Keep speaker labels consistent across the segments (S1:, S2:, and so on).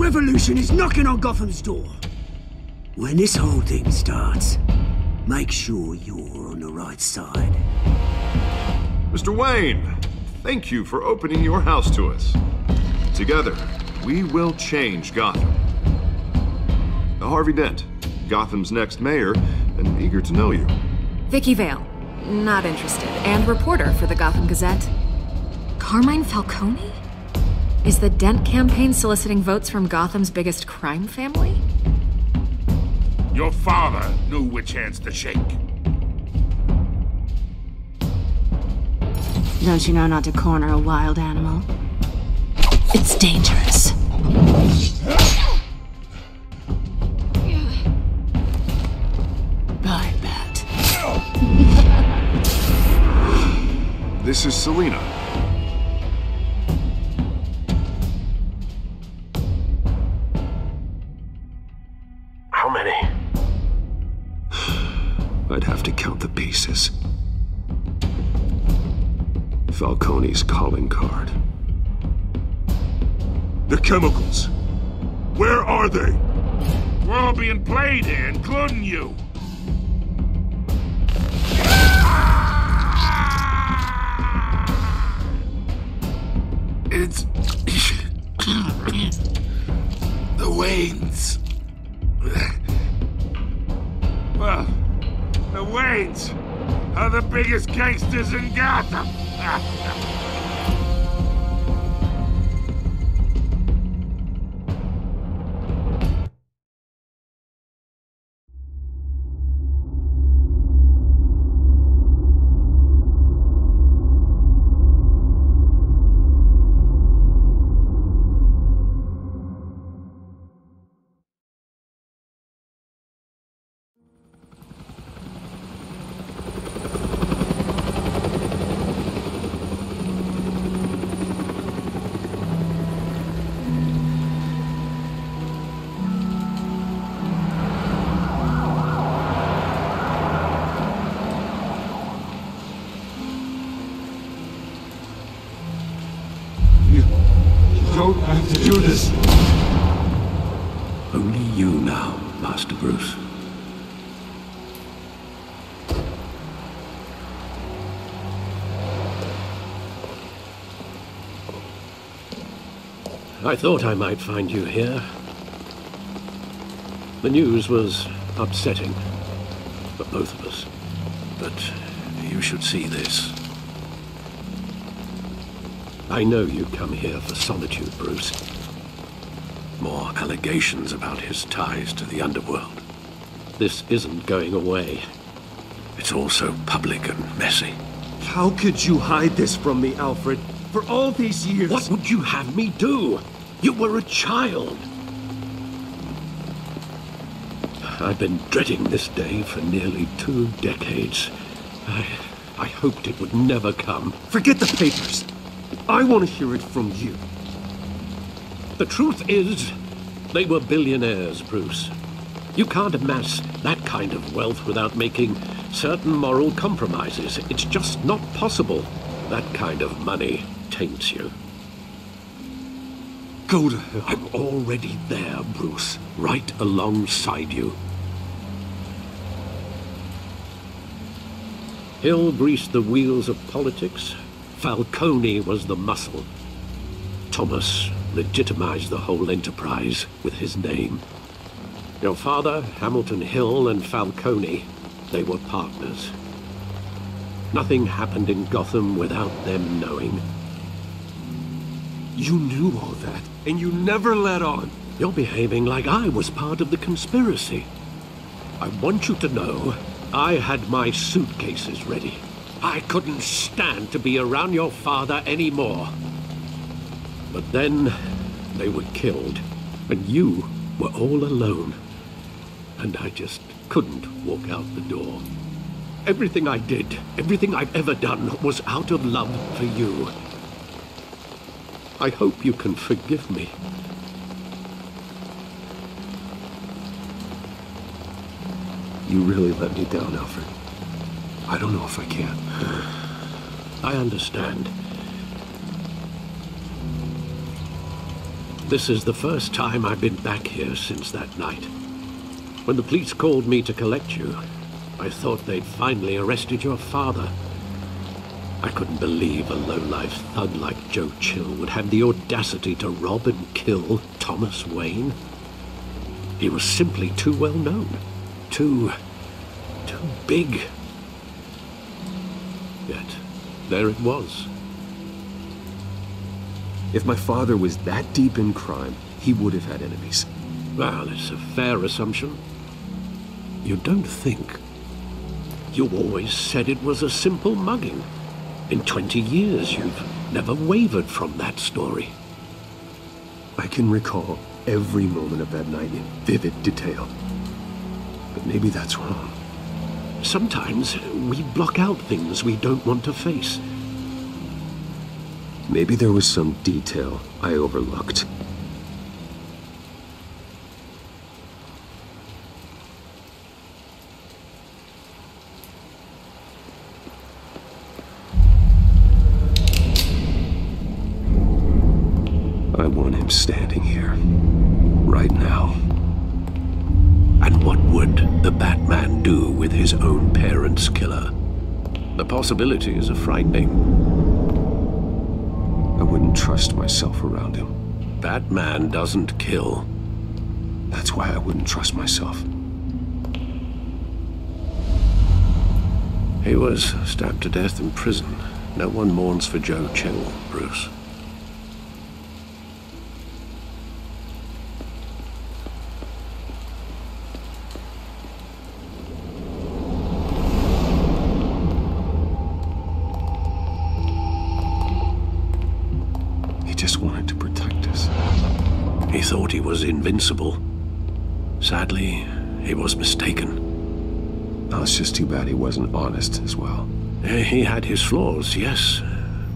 S1: revolution is knocking on Gotham's door. When this whole thing starts, make sure you're on the right side.
S2: Mr. Wayne, thank you for opening your house to us. Together, we will change Gotham. Harvey Dent, Gotham's next mayor, and eager to know you.
S3: Vicky Vale, not interested, and reporter for the Gotham Gazette. Carmine Falcone? Is the Dent campaign soliciting votes from Gotham's biggest crime family?
S4: Your father knew which hands to shake.
S5: Don't you know not to corner a wild animal? It's dangerous. Bye, Bat.
S2: This is Selina.
S6: How many?
S7: I'd have to count the pieces. Falcone's calling card.
S4: The chemicals. Where are they? We're all being played here, including you.
S6: It's... the Waynes.
S4: Well, the Waynes are the biggest gangsters in Gotham.
S7: Don't have to do this. Only you now, Master Bruce.
S8: I thought I might find you here. The news was upsetting for both of us.
S7: But you should see this.
S8: I know you come here for solitude, Bruce.
S7: More allegations about his ties to the underworld.
S8: This isn't going away.
S7: It's all so public and messy.
S9: How could you hide this from me, Alfred? For all these years...
S8: What would you have me do? You were a child. I've been dreading this day for nearly 2 decades. I hoped it would never come.
S9: Forget the papers. I want to hear it from you.
S8: The truth is, they were billionaires, Bruce. You can't amass that kind of wealth without making certain moral compromises. It's just not possible. That kind of money taints you.
S9: Go to hell.
S8: I'm already there, Bruce. Right alongside you. Hill greased the wheels of politics. Falcone was the muscle. Thomas legitimized the whole enterprise with his name. Your father, Hamilton Hill, and Falcone, they were partners. Nothing happened in Gotham without them knowing.
S9: You knew all that, and you never let on.
S8: You're behaving like I was part of the conspiracy. I want you to know, I had my suitcases ready. I couldn't stand to be around your father anymore. But then, they were killed, and you were all alone. And I just couldn't walk out the door. Everything I did, everything I've ever done, was out of love for you. I hope you can forgive me.
S7: You really let me down, Alfred. I don't know if I can.
S8: I understand. This is the first time I've been back here since that night. When the police called me to collect you, I thought they'd finally arrested your father. I couldn't believe a low-life thug like Joe Chill would have the audacity to rob and kill Thomas Wayne. He was simply too well known. Too big. Yet, there it was.
S7: If my father was that deep in crime, he would have had enemies.
S8: Well, it's a fair assumption. You don't think? You always said it was a simple mugging. In 20 years, you've never wavered from that story.
S7: I can recall every moment of that night in vivid detail. But maybe that's wrong.
S8: Sometimes we block out things we don't want to face.
S7: Maybe there was some detail I overlooked. I want him standing here, right now.
S8: And what would the Batman do with his own parents' killer? The possibilities are frightening.
S7: I wouldn't trust myself around him.
S8: Batman doesn't kill.
S7: That's why I wouldn't trust myself.
S8: He was stabbed to death in prison. No one mourns for Joe Chill, Bruce. He thought he was invincible. Sadly, he was mistaken.
S7: Oh, it's just too bad he wasn't honest as well.
S8: He had his flaws, yes.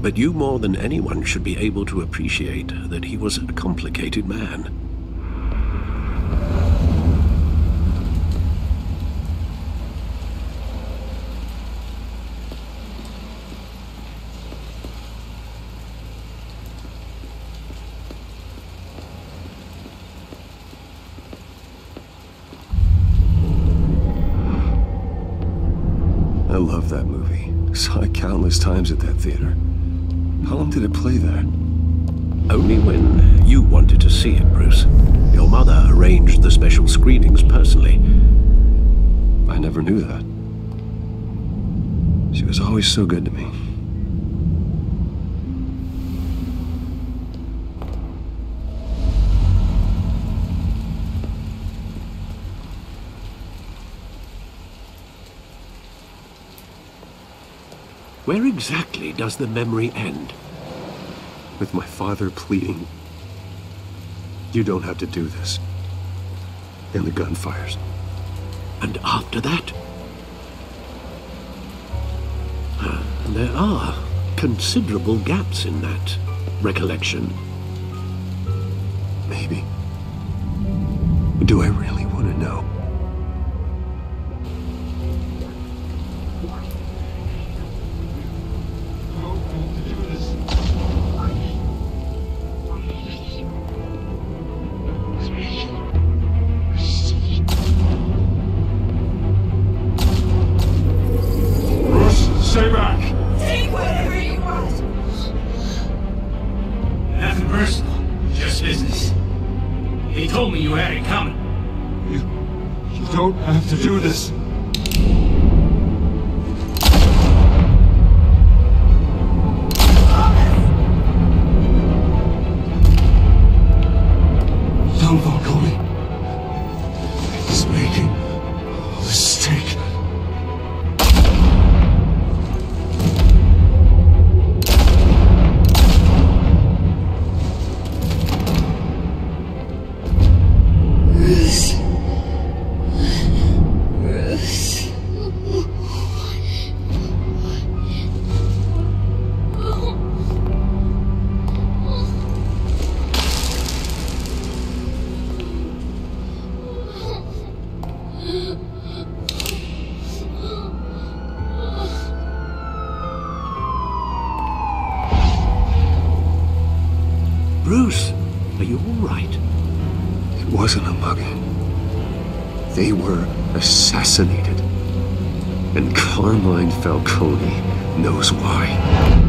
S8: But you more than anyone should be able to appreciate that he was a complicated man.
S7: I love that movie. Saw it countless times at that theater. How long did it play there?
S8: Only when you wanted to see it, Bruce. Your mother arranged the special screenings personally.
S7: I never knew that. She was always so good to me.
S8: Where exactly does the memory end?
S7: With my father pleading, "You don't have to do this." And the gun fires.
S8: And after that? There are considerable gaps in that recollection.
S7: Maybe. Do I really want to know?
S4: Stay back!
S10: Take whatever you want!
S11: Nothing personal, just business. He told me you had it coming.
S4: You don't have to do this. Don't walk on me. He's making a mistake.
S8: Bruce, Are you all right?
S7: It wasn't a mugging. They were assassinated. And Carmine Falcone knows why.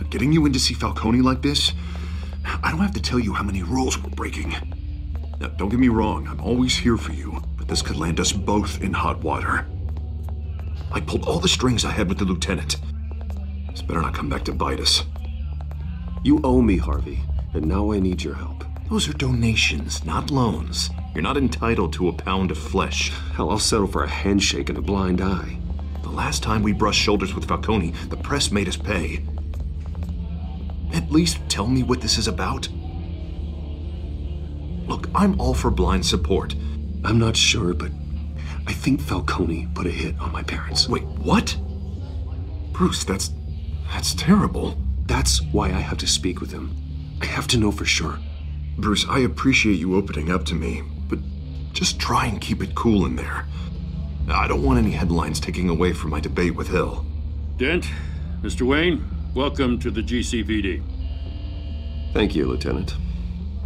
S2: Getting you in to see Falcone like this? I don't have to tell you how many rules we're breaking. Now, don't get me wrong, I'm always here for you, but this could land us both in hot water. I pulled all the strings I had with the lieutenant. This better not come back to bite us.
S7: You owe me, Harvey, and now I need your help.
S2: Those are donations, not loans. You're not entitled to a pound of flesh.
S7: Hell, I'll settle for a handshake and a blind eye.
S2: The last time we brushed shoulders with Falcone, the press made us pay. At least tell me what this is about. Look, I'm all for blind support.
S7: I'm not sure, but I think Falcone put a hit on my parents.
S2: Wait, what? Bruce, that's terrible.
S7: That's why I have to speak with him. I have to know for sure.
S2: Bruce, I appreciate you opening up to me, but just try and keep it cool in there. I don't want any headlines taking away from my debate with Hill.
S12: Dent, Mr. Wayne, welcome to the GCPD.
S7: Thank you, Lieutenant.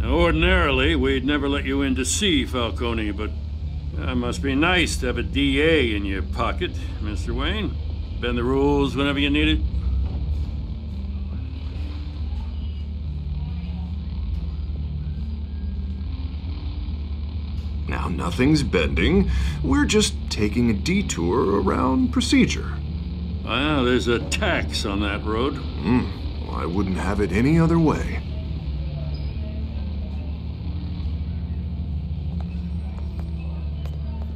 S12: Now, ordinarily, we'd never let you in to see Falcone, but it must be nice to have a DA in your pocket, Mr. Wayne. Bend the rules whenever you need it.
S2: Now, nothing's bending. We're just taking a detour around procedure.
S12: Well, there's a tax on that road.
S2: Well, I wouldn't have it any other way.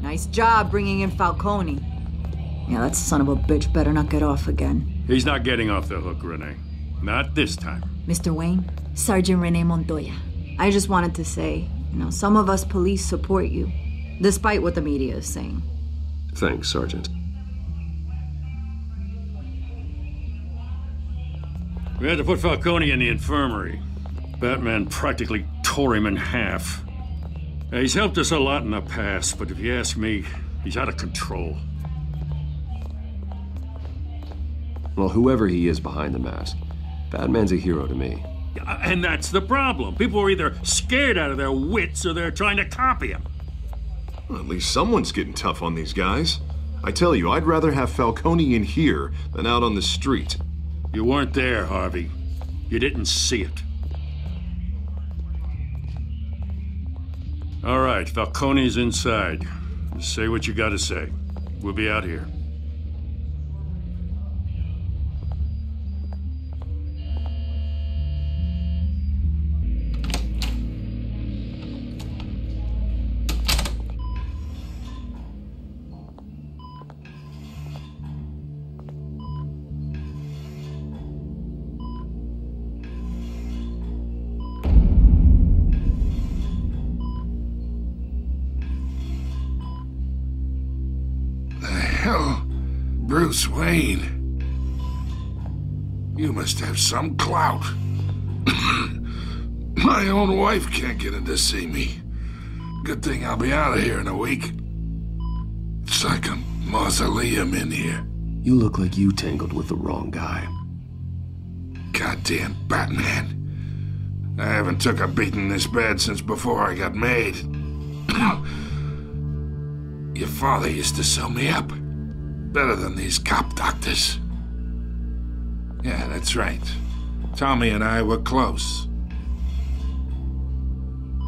S13: Nice job bringing in Falcone. Yeah, that son of a bitch better not get off again.
S12: He's not getting off the hook, Renee. Not this time.
S13: Mr. Wayne, Sergeant Renee Montoya. I just wanted to say, some of us police support you, despite what the media is saying.
S7: Thanks, Sergeant.
S12: We had to put Falcone in the infirmary. Batman practically tore him in half. He's helped us a lot in the past, but if you ask me, he's out of control.
S7: Well, whoever he is behind the mask, Batman's a hero to me.
S12: And that's the problem. People are either scared out of their wits or they're trying to copy him.
S2: Well, at least someone's getting tough on these guys. I tell you, I'd rather have Falcone in here than out on the street.
S12: You weren't there, Harvey. You didn't see it. All right, Falcone's inside. Say what you gotta say. We'll be out here.
S4: Bruce Wayne. You must have some clout. My own wife can't get in to see me. Good thing I'll be out of here in a week. It's like a mausoleum in here.
S7: You look like you tangled with the wrong guy.
S4: Goddamn Batman. I haven't took a beating this bad since before I got made. Your father used to sew me up. Better than these cop doctors. Yeah, that's right. Tommy and I were close.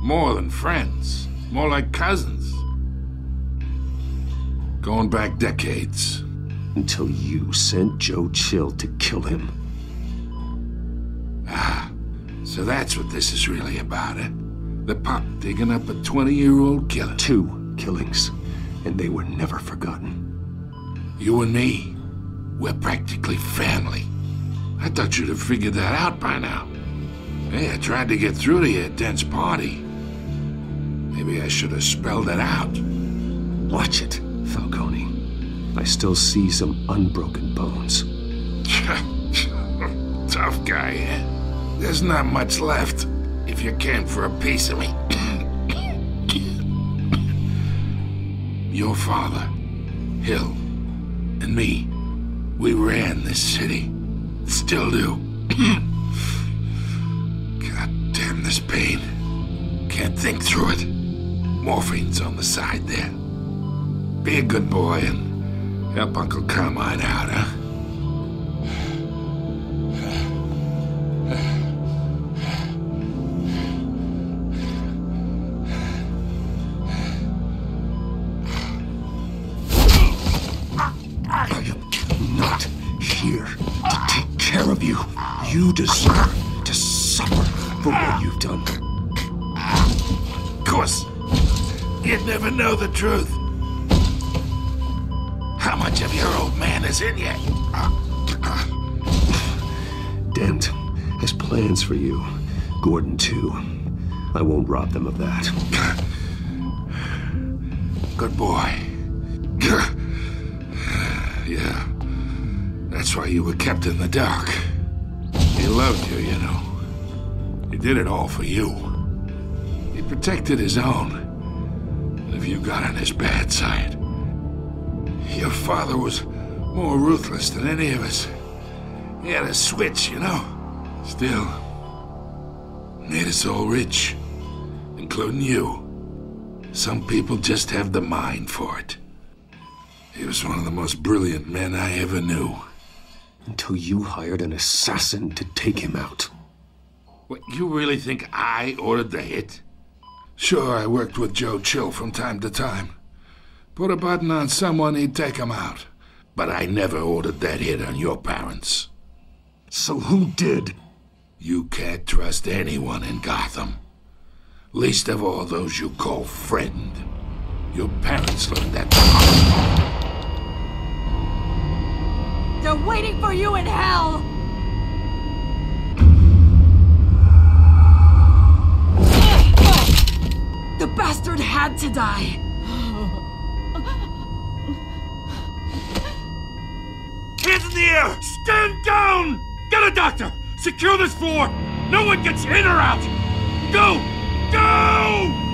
S4: More than friends. More like cousins. Going back decades.
S7: Until you sent Joe Chill to kill him.
S4: Ah, so that's what this is really about, eh? The pop digging up a 20-year-old killer.
S7: 2 killings, and they were never forgotten.
S4: You and me, we're practically family. I thought you'd have figured that out by now. Hey, I tried to get through to you at Dent's party. Maybe I should have spelled it out.
S7: Watch it, Falcone. I still see some unbroken bones.
S4: Tough guy, eh? There's not much left if you came for a piece of me. Your father, Hill, and me, we ran this city. Still do. God damn this pain. Can't think through it. Morphine's on the side there. Be a good boy and help Uncle Carmine out, huh?
S7: You deserve to suffer for what you've done.
S4: Of course, you'd never know the truth. How much of your old man is in you?
S7: Dent has plans for you. Gordon, too. I won't rob them of that.
S4: Good boy. Yeah. That's why you were kept in the dark. He loved you, you know. He did it all for you. He protected his own. And if you got on his bad side, your father was more ruthless than any of us. He had a switch, you know. Still, made us all rich, including you. Some people just have the mind for it. He was one of the most brilliant men I ever knew.
S7: Until you hired an assassin to take him out.
S4: What, you really think I ordered the hit? Sure, I worked with Joe Chill from time to time. Put a button on someone, he'd take him out. But I never ordered that hit on your parents.
S7: So who did?
S4: You can't trust anyone in Gotham. Least of all those you call friend. Your parents learned that the hard way.
S13: They're waiting for you in hell! The bastard had to die!
S12: Hands in the air! Stand down! Get a doctor! Secure this floor! No one gets in or out! Go! Go!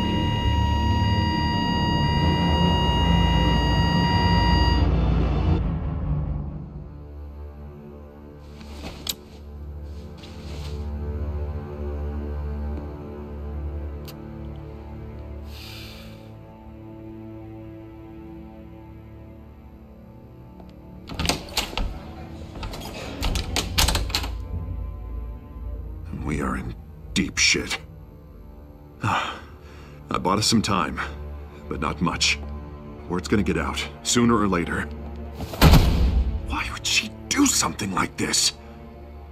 S2: We are in deep shit. I bought us some time, but not much. Word's gonna get out, sooner or later. Why would she do something like this?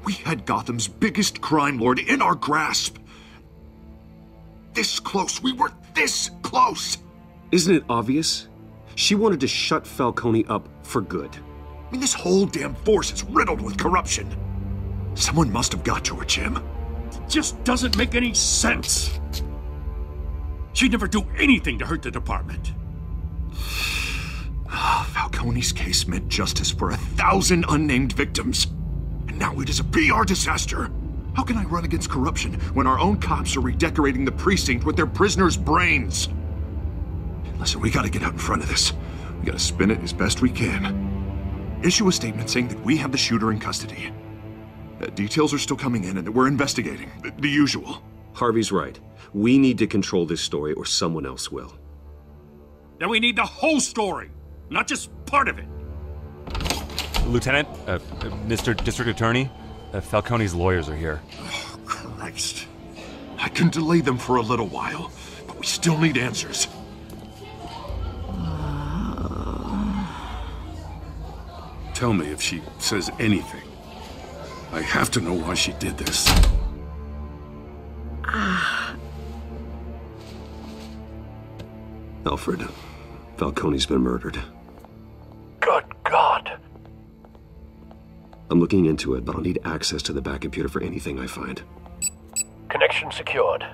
S2: We had Gotham's biggest crime lord in our grasp. This close, we were this close!
S7: Isn't it obvious? She wanted to shut Falcone up for good.
S2: I mean, this whole damn force is riddled with corruption. Someone must have got to her, Jim.
S12: It just doesn't make any sense. She'd never do anything to hurt the department.
S2: Falcone's case meant justice for 1,000 unnamed victims. And now it is a PR disaster. How can I run against corruption when our own cops are redecorating the precinct with their prisoners' brains? Listen, we gotta get out in front of this. We gotta spin it as best we can. Issue a statement saying that we have the shooter in custody. Details are still coming in and that we're investigating. The usual.
S7: Harvey's right. We need to control this story or someone else will.
S12: Then we need the whole story, not just part of it.
S14: Lieutenant, Mr. District Attorney, Falcone's lawyers are here.
S2: Oh, Christ. I can delay them for a little while, but we still need answers.
S12: Tell me if she says anything. I have to know why she did this.
S7: Alfred, Falcone's been murdered.
S6: Good God.
S7: I'm looking into it, but I'll need access to the back computer for anything I find.
S6: Connection secured.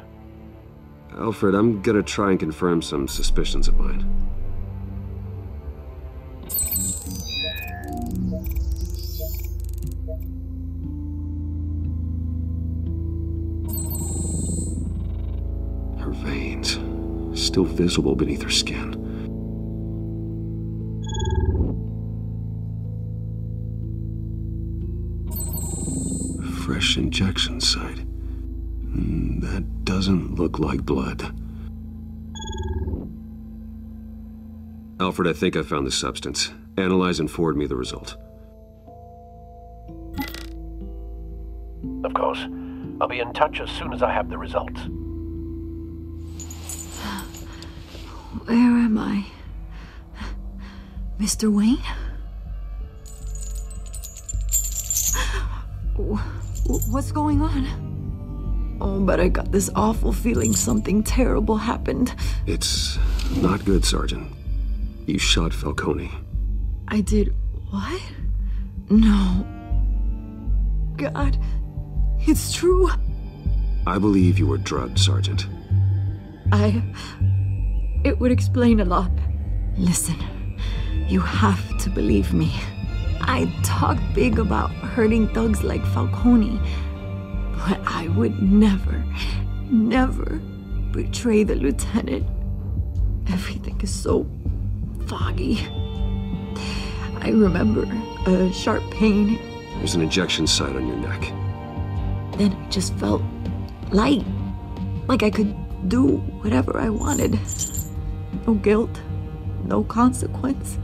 S7: Alfred, I'm gonna try and confirm some suspicions of mine. Her veins, still visible beneath her skin. Fresh injection site. That doesn't look like blood. Alfred, I think I found the substance. Analyze and forward me the result.
S6: Of course. I'll be in touch as soon as I have the results.
S13: Where am I? Mr. Wayne? What's going on? Oh, but I got this awful feeling something terrible happened.
S7: It's not good, Sergeant. You shot Falcone.
S13: I did what? No. God, it's true.
S7: I believe you were drugged, Sergeant.
S13: It would explain a lot. Listen, you have to believe me. I talk big about hurting thugs like Falcone, but I would never, never betray the lieutenant. Everything is so foggy. I remember a sharp pain.
S7: There's an injection site on your neck.
S13: Then I just felt light, like I could do whatever I wanted. No guilt, no consequence.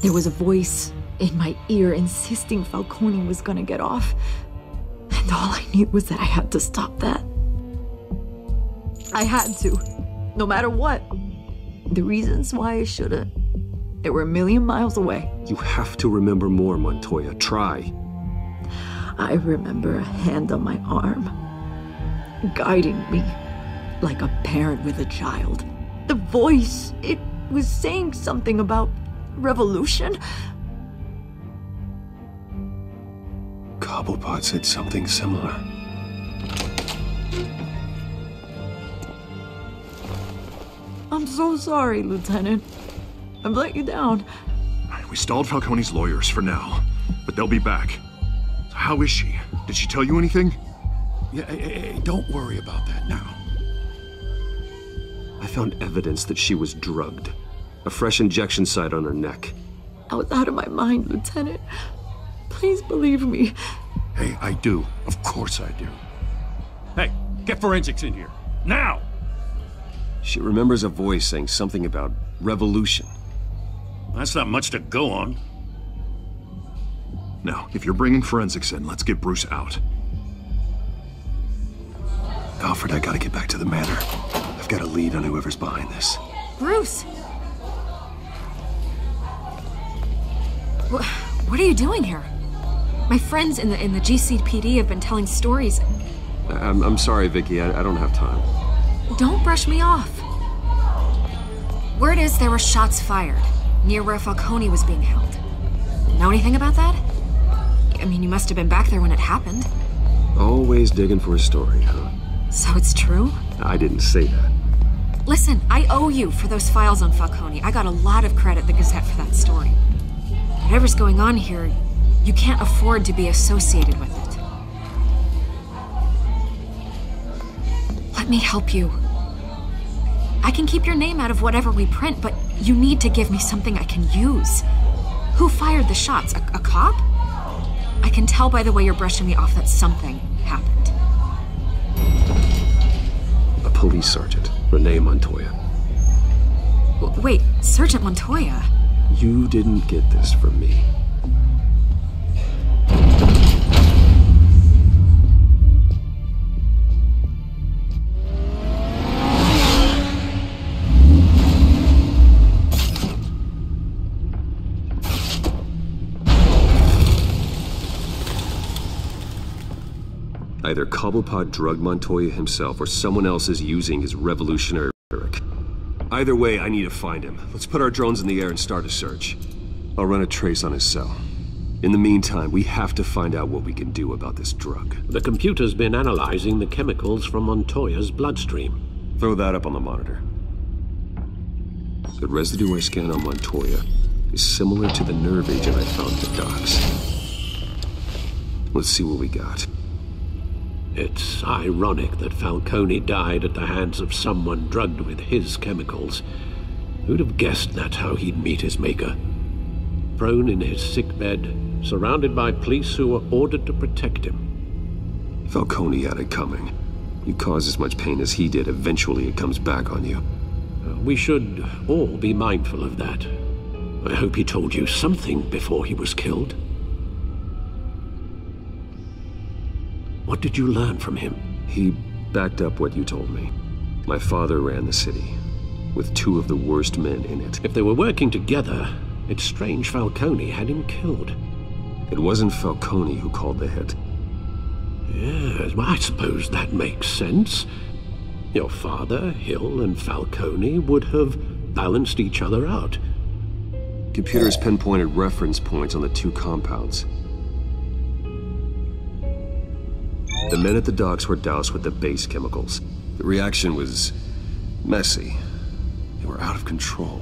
S13: There was a voice in my ear insisting Falcone was gonna get off. And all I knew was that I had to stop that. I had to, no matter what. The reasons why I shouldn't, they were a million miles away.
S7: You have to remember more, Montoya. Try.
S13: I remember a hand on my arm, guiding me like a parent with a child. The voice, it was saying something about revolution.
S7: Cobblepot said something similar.
S13: I'm so sorry, Lieutenant. I've let you down.
S2: We stalled Falcone's lawyers for now, but they'll be back. So how is she? Did she tell you anything?
S4: Yeah, don't worry about that now.
S7: I found evidence that she was drugged. A fresh injection site on her neck.
S13: I was out of my mind, Lieutenant. Please believe me.
S4: Hey, I do. Of course I do.
S12: Hey, get forensics in here. Now!
S7: She remembers a voice saying something about revolution.
S12: That's not much to go on.
S2: Now, if you're bringing forensics in, let's get Bruce out.
S7: Alfred, I gotta get back to the manor. I've got a lead on whoever's behind this.
S3: Bruce! What are you doing here? My friends in the GCPD have been telling stories.
S7: I'm sorry, Vicky. I don't have time.
S3: Don't brush me off. Word is there were shots fired near where Falcone was being held. Know anything about that? I mean, you must have been back there when it happened.
S7: Always digging for a story, huh?
S3: So it's true?
S7: I didn't say that.
S3: Listen, I owe you for those files on Falcone. I got a lot of credit at the Gazette for that story. Whatever's going on here, you can't afford to be associated with it. Let me help you. I can keep your name out of whatever we print, but you need to give me something I can use. Who fired the shots? A cop? I can tell by the way you're brushing me off that something happened.
S7: A police sergeant, Renee Montoya.
S3: Wait, Sergeant Montoya?
S7: You didn't get this from me. Either Cobblepot drugged Montoya himself or someone else is using his revolutionary rhetoric. Either way, I need to find him. Let's put our drones in the air and start a search. I'll run a trace on his cell. In the meantime, we have to find out what we can do about this drug.
S8: The computer's been analyzing the chemicals from Montoya's bloodstream.
S7: Throw that up on the monitor. The residue I scanned on Montoya is similar to the nerve agent I found at the docks. Let's see what we got.
S8: It's ironic that Falcone died at the hands of someone drugged with his chemicals. Who'd have guessed that's how he'd meet his maker? Prone in his sickbed, surrounded by police who were ordered to protect him.
S7: Falcone had it coming. You cause as much pain as he did, eventually it comes back on you.
S8: We should all be mindful of that. I hope he told you something before he was killed. What did you learn from him?
S7: He backed up what you told me. My father ran the city, with 2 of the worst men in it.
S8: If they were working together, it's strange Falcone had him killed.
S7: It wasn't Falcone who called the hit.
S8: Yes, well, I suppose that makes sense. Your father, Hill, and Falcone would have balanced each other out.
S7: Computers pinpointed reference points on the 2 compounds. The men at the docks were doused with the base chemicals. The reaction was messy. They were out of control.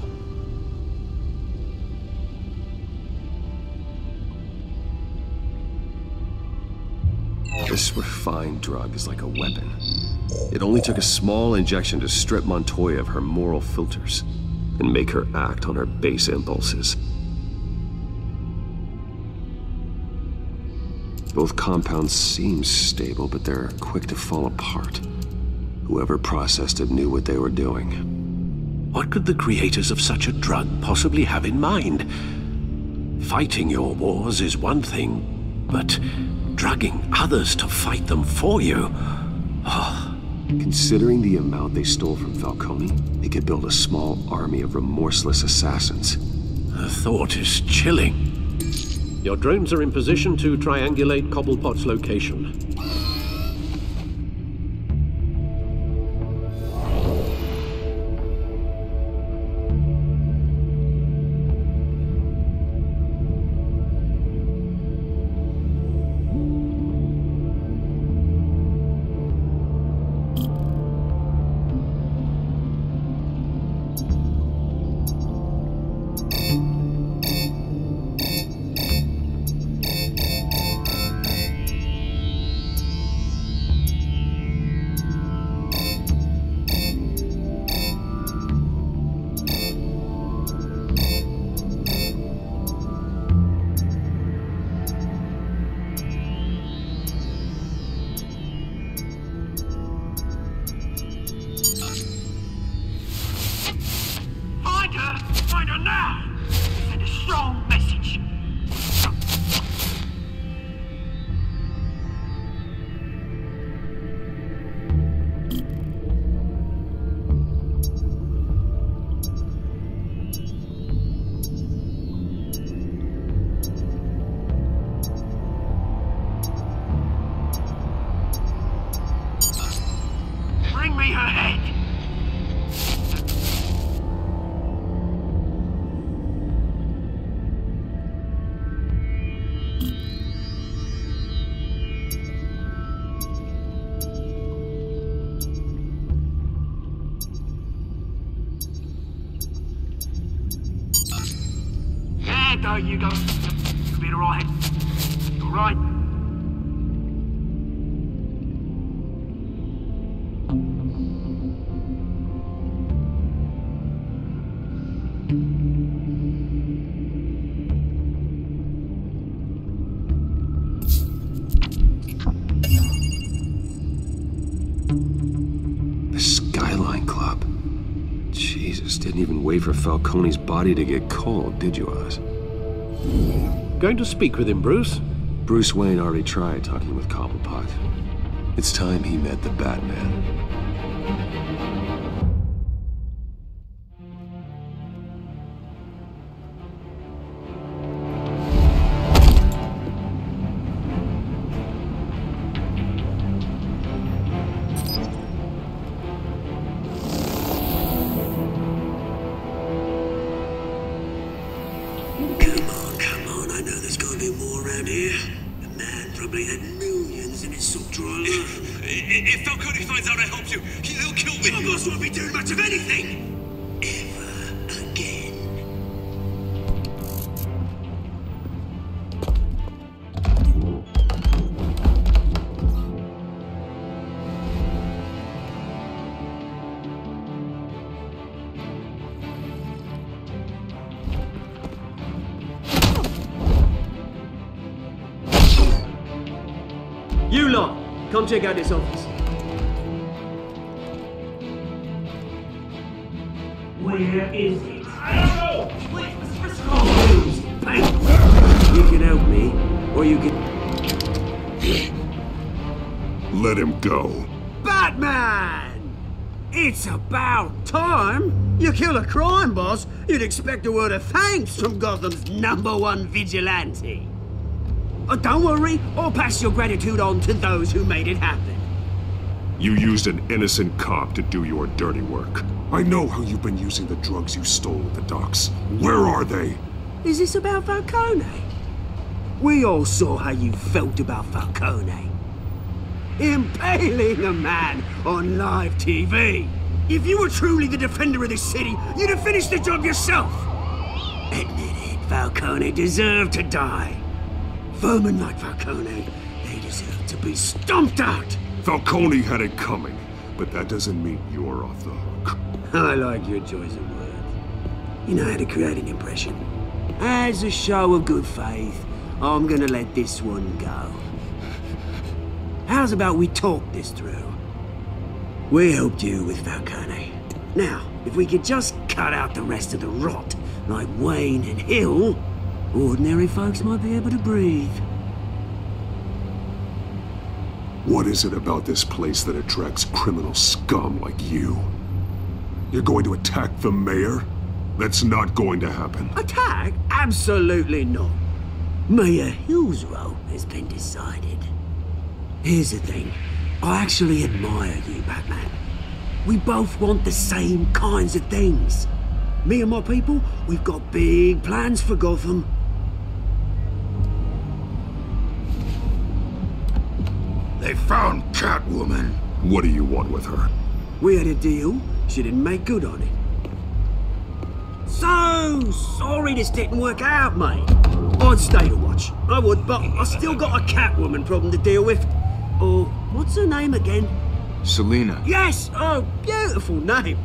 S7: This refined drug is like a weapon. It only took a small injection to strip Montoya of her moral filters and make her act on her base impulses. Both compounds seem stable, but they're quick to fall apart. Whoever processed it knew what they were doing.
S8: What could the creators of such a drug possibly have in mind? Fighting your wars is one thing, but drugging others to fight them for you? Oh.
S7: Considering the amount they stole from Falcone, they could build a small army of remorseless assassins.
S8: The thought is chilling. Your drones are in position to triangulate Cobblepot's location.
S10: Find her now! Send a strong message. Bring me her head! There you go. You'll be alright. You alright?
S7: The Skyline Club. Jesus, didn't even wait for Falcone's body to get cold, did you, Oz?
S8: Going to speak with him, Bruce?
S7: Bruce Wayne already tried talking with Cobblepot. It's time he met the Batman.
S1: Come on, I know there's gonna be more Man probably had millions in his sock drawer alone.
S15: If Falcone finds out I helped you, he'll kill me.
S1: Your boss won't be doing much of anything! Ever again.
S16: You lot, come check out this office.
S1: Where is it?
S10: I don't know! Please,
S1: Oh, please, you can help me, or you can...
S4: Let him go.
S1: Batman! It's about time! You kill a crime boss, you'd expect a word of thanks from Gotham's #1 vigilante. Oh, don't worry, I'll pass your gratitude on to those who made it happen.
S4: You used an innocent cop to do your dirty work. I know how you've been using the drugs you stole at the docks. Where are they?
S1: Is this about Falcone? We all saw how you felt about Falcone. Impaling a man on live TV. If you were truly the defender of this city, you'd have finished the job yourself. Admit it, Falcone deserved to die. Vermin like Falcone, they deserve to be stomped out.
S4: Falcone had it coming, but that doesn't mean you're off the hook.
S1: I like your choice of words. You know how to create an impression. As a show of good faith, I'm gonna let this one go. How's about we talk this through? We helped you with Falcone. Now, if we could just cut out the rest of the rot, like Wayne and Hill, ordinary folks might be able to breathe.
S4: What is it about this place that attracts criminal scum like you? You're going to attack the mayor? That's not going to happen.
S1: Attack? Absolutely not. Mayor Hill's role has been decided. Here's the thing. I actually admire you, Batman. We both want the same kinds of things. Me and my people, we've got big plans for Gotham.
S4: They found Catwoman. What do you want with her?
S1: We had a deal. She didn't make good on it. So sorry this didn't work out, mate. I'd stay to watch. I would, but I still got a Catwoman problem to deal with. Oh, what's her name again?
S17: Selina.
S1: Yes! Oh, beautiful name.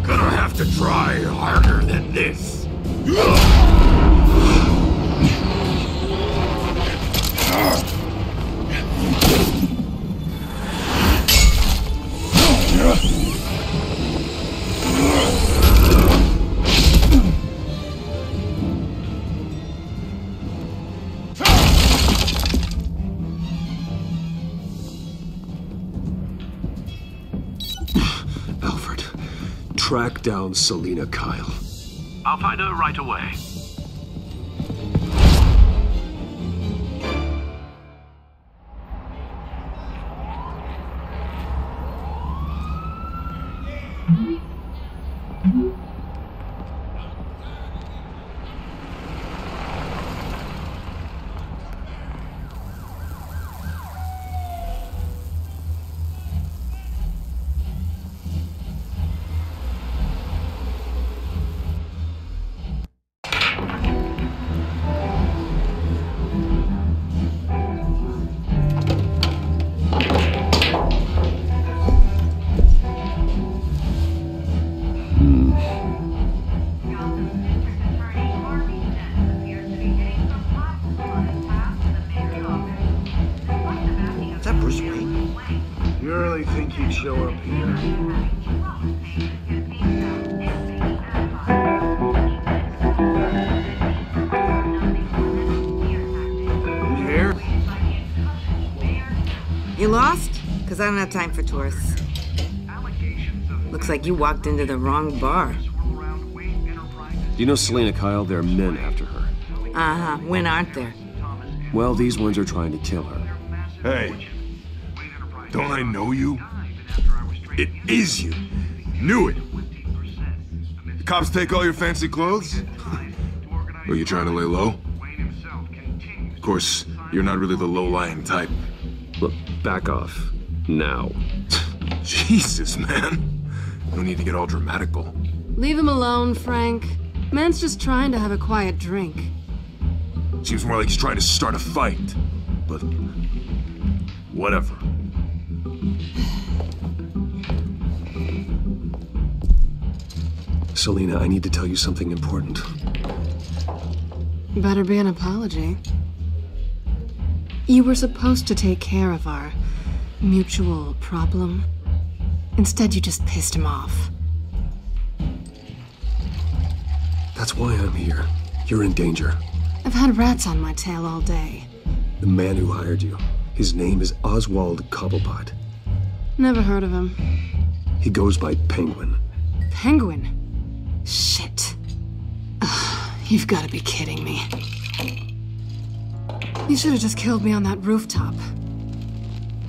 S4: Gonna have to try harder than this.
S7: Alfred, track down Selina Kyle.
S6: I'll find her right away.
S18: Show up here. You here?
S19: You lost? Because I don't have time for tourists. Looks like you walked into the wrong bar.
S7: Do you know Selena Kyle? There are men after her.
S17: Uh-huh. When aren't there?
S7: Well, these ones are trying to kill her.
S19: Hey. Don't I know you? It is you. Knew it. The cops take all your fancy clothes? Were you trying to lay low? Of course, you're not really the low-lying type.
S7: Look, back off. Now.
S19: Jesus, man. No need to get all dramatical.
S20: Leave him alone, Frank. Man's just trying to have a quiet drink.
S19: Seems more like he's trying to start a fight. But... whatever.
S7: Selena, I need to tell you something important.
S20: Better be an apology. You were supposed to take care of our mutual problem. Instead, you just pissed him off.
S7: That's why I'm here. You're in danger.
S20: I've had rats on my tail all day.
S7: The man who hired you, his name is Oswald Cobblepot.
S20: Never heard of him.
S7: He goes by Penguin.
S20: Penguin? Shit. Ugh, you've got to be kidding me. You should have just killed me on that rooftop.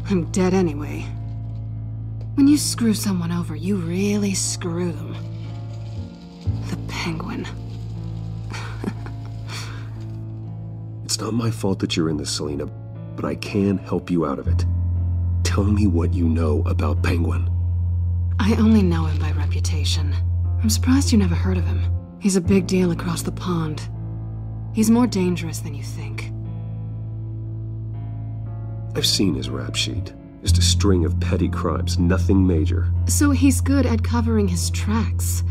S20: I'm dead anyway. When you screw someone over, you really screw them. The Penguin.
S7: It's not my fault that you're in this, Selena, but I can help you out of it. Tell me what you know about Penguin.
S20: I only know him by reputation. I'm surprised you never heard of him. He's a big deal across the pond. He's more dangerous than you think.
S7: I've seen his rap sheet. Just a string of petty crimes, nothing major.
S20: So he's good at covering his tracks.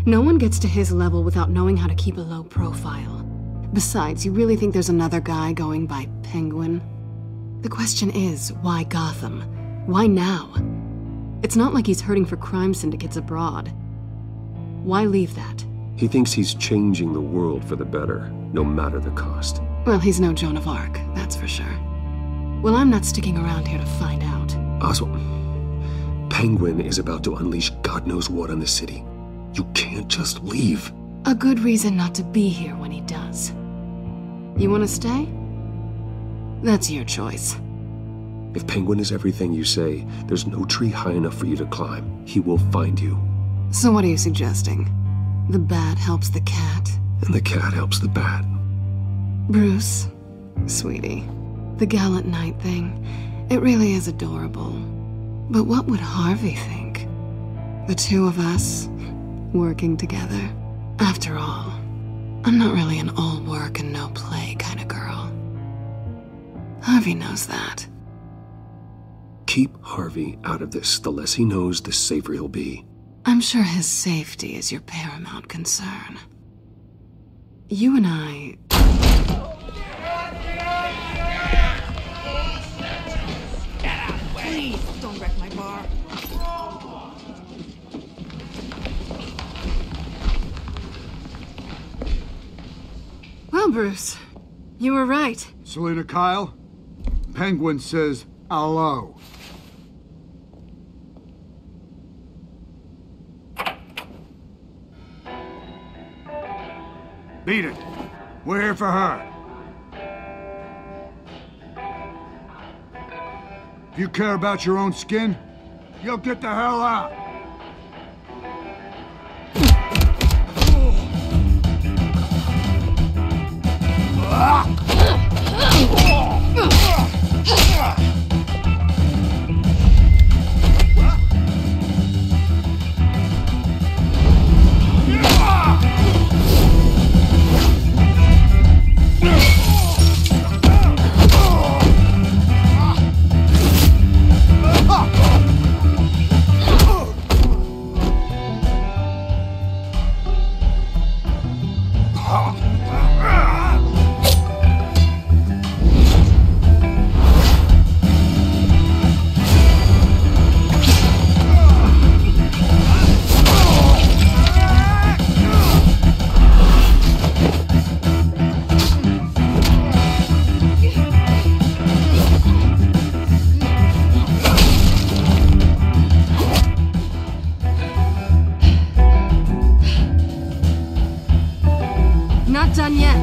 S20: No one gets to his level without knowing how to keep a low profile. Besides, you really think there's another guy going by Penguin? The question is, why Gotham? Why now? It's not like he's hurting for crime syndicates abroad. Why leave that?
S7: He thinks he's changing the world for the better, no matter the cost.
S20: Well, he's no Joan of Arc, that's for sure. Well, I'm not sticking around here to find out.
S7: Oswald, Penguin is about to unleash God knows what on the city. You can't just leave.
S20: A good reason not to be here when he does. You want to stay? That's your choice.
S7: If Penguin is everything you say, there's no tree high enough for you to climb. He will find you.
S20: So what are you suggesting? The bat helps the cat?
S7: And the cat helps the bat.
S20: Bruce, sweetie, the gallant knight thing, it really is adorable. But what would Harvey think? The two of us, working together. After all, I'm not really an all work and no play kind of girl. Harvey knows that.
S7: Keep Harvey out of this. The less he knows, the safer he'll be.
S20: I'm sure his safety is your paramount concern. You and I...
S17: Get out of the way! Please, don't wreck my bar.
S20: Well, Bruce, you were right.
S18: Selena Kyle, Penguin says hello. Beat it. We're here for her. If you care about your own skin, you'll get the hell out.
S20: done yet.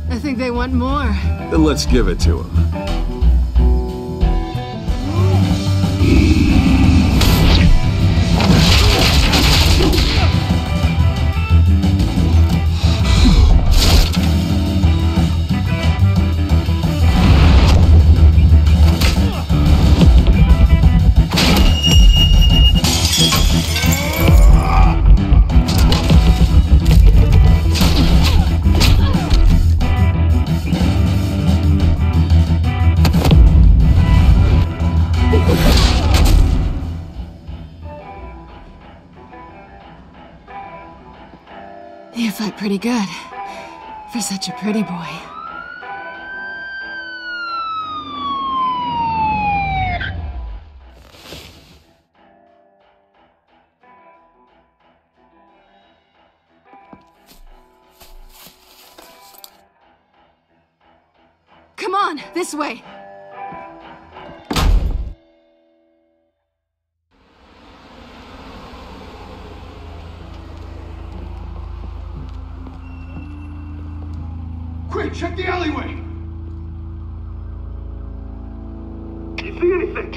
S20: I think they want more.
S7: Then let's give it to them.
S20: You fight pretty good. For such a pretty boy. Come on, this way.
S18: Quick, check the alleyway!
S10: You see anything?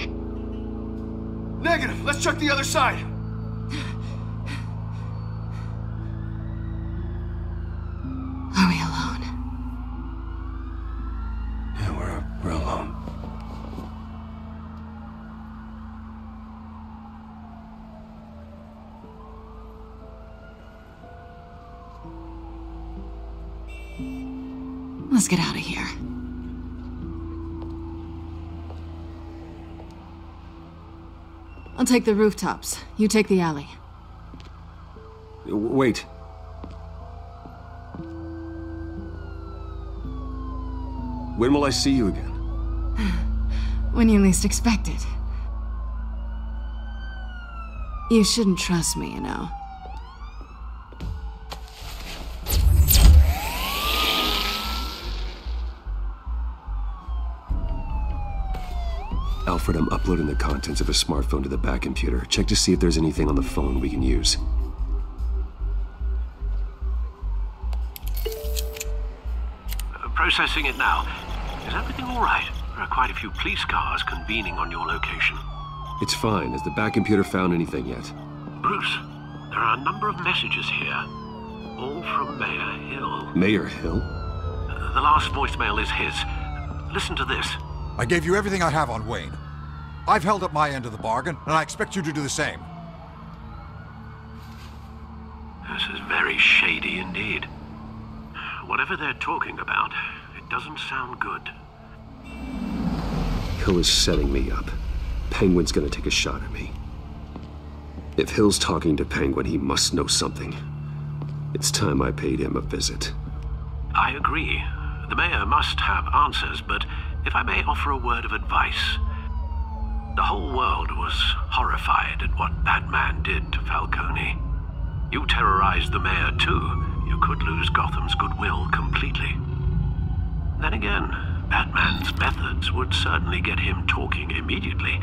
S18: Negative. Let's check the other side.
S20: Are we alone?
S7: Yeah, we're alone.
S20: Let's get out of here. I'll take the rooftops. You take the alley.
S7: Wait. When will I see you again?
S20: When you least expect it. You shouldn't trust me, you know.
S7: Alfred, I'm uploading the contents of a smartphone to the back computer. Check to see if there's anything on the phone we can use.
S6: Processing it now. Is everything all right? There are quite a few police cars convening on your location.
S7: It's fine. Has the back computer found anything yet?
S6: Bruce, there are a number of messages here. All from Mayor Hill.
S7: Mayor Hill?
S6: The last voicemail is his. Listen to this.
S21: I gave you everything I have on Wayne. I've held up my end of the bargain, and I expect you to do the same.
S6: This is very shady indeed. Whatever they're talking about, it doesn't sound good.
S7: Hill is setting me up. Penguin's gonna take a shot at me. If Hill's talking to Penguin, he must know something. It's time I paid him a visit.
S6: I agree. The mayor must have answers, but if I may offer a word of advice. The whole world was horrified at what Batman did to Falcone. You terrorized the mayor too. You could lose Gotham's goodwill completely. Then again, Batman's methods would certainly get him talking immediately.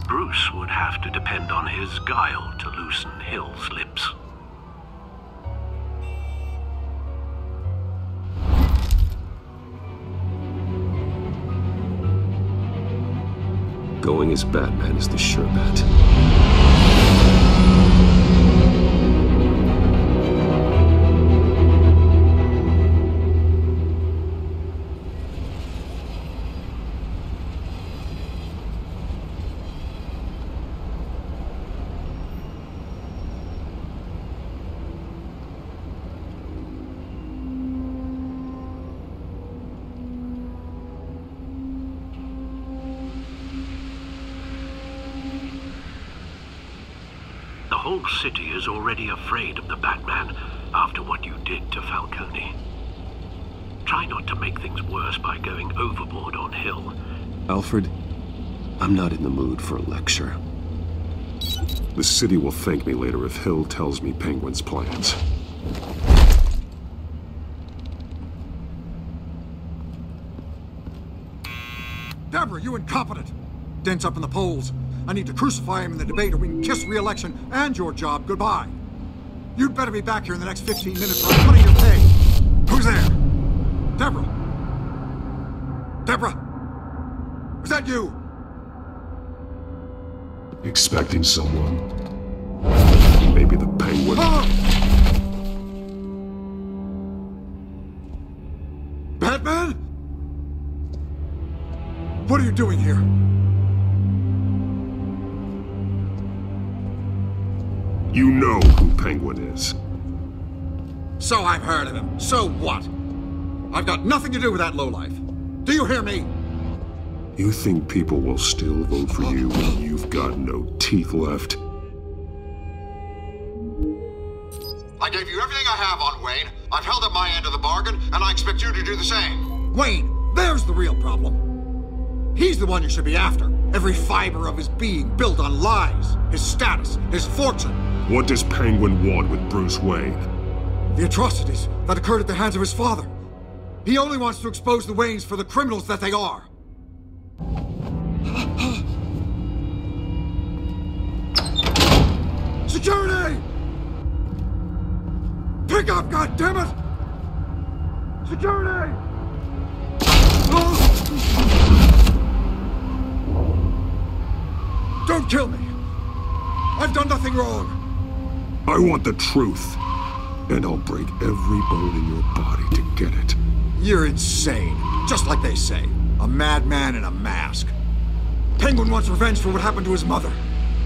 S6: Bruce would have to depend on his guile to loosen Hill's lips.
S7: Going as Batman is the sure bet.
S6: The whole city is already afraid of the Batman after what you did to Falcone. Try not to make things worse by going overboard on Hill.
S7: Alfred, I'm not in the mood for a lecture. The city will thank me later if Hill tells me Penguin's plans.
S21: Deborah, you incompetent! Dent's up in the polls. I need to crucify him in the debate or we can kiss re-election and your job goodbye. You'd better be back here in the next 15 minutes or I'm cutting your pay. Who's there? Deborah? Deborah? Is that you?
S7: Expecting someone? Maybe the Penguin?
S21: Batman? What are you doing here?
S7: You know who Penguin is.
S21: So I've heard of him. So what? I've got nothing to do with that lowlife. Do you hear me?
S7: You think people will still vote for you when you've got no teeth left?
S21: I gave you everything I have on Wayne. I've held up my end of the bargain, and I expect you to do the same. Wayne, there's the real problem. He's the one you should be after. Every fiber of his being built on lies, his status, his fortune.
S7: What does Penguin want with Bruce Wayne?
S21: The atrocities that occurred at the hands of his father. He only wants to expose the Waynes for the criminals that they are. Security! Pick up, goddammit! Security! Don't kill me! I've done nothing wrong!
S7: I want the truth, and I'll break every bone in your body to get it.
S21: You're insane. Just like they say. A madman in a mask. Penguin wants revenge for what happened to his mother.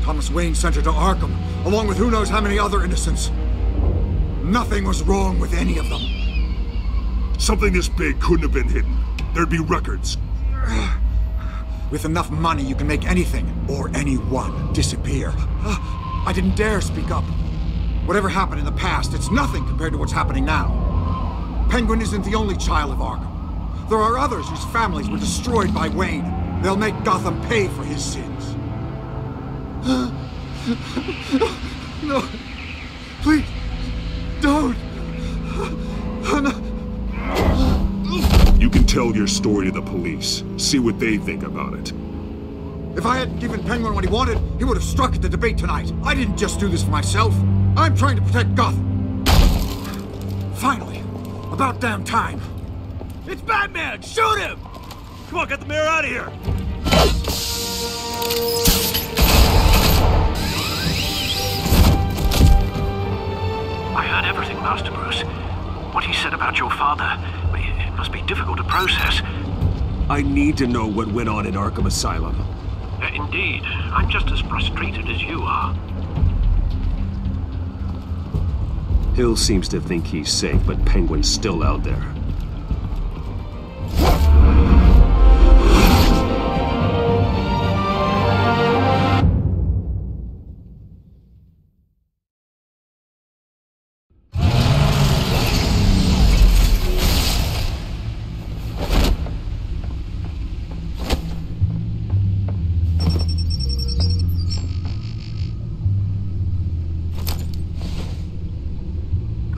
S21: Thomas Wayne sent her to Arkham, along with who knows how many other innocents. Nothing was wrong with any of them.
S7: Something this big couldn't have been hidden. There'd be records.
S21: With enough money, you can make anything, or anyone, disappear. I didn't dare speak up. Whatever happened in the past, it's nothing compared to what's happening now. Penguin isn't the only child of Arkham. There are others whose families were destroyed by Wayne. They'll make Gotham pay for his sins. No. Please. Don't.
S7: You can tell your story to the police. See what they think about it.
S21: If I hadn't given Penguin what he wanted, he would have struck at the debate tonight. I didn't just do this for myself. I'm trying to protect Gotham. Finally. About damn time.
S15: It's Batman! Shoot him! Come on, get the mayor out of here!
S6: I heard everything, Master Bruce. What he said about your father, it must be difficult to process.
S9: I need to know what went on in Arkham Asylum.
S6: Indeed. I'm just as frustrated as you are.
S7: Hill seems to think he's safe, but Penguin's still out there.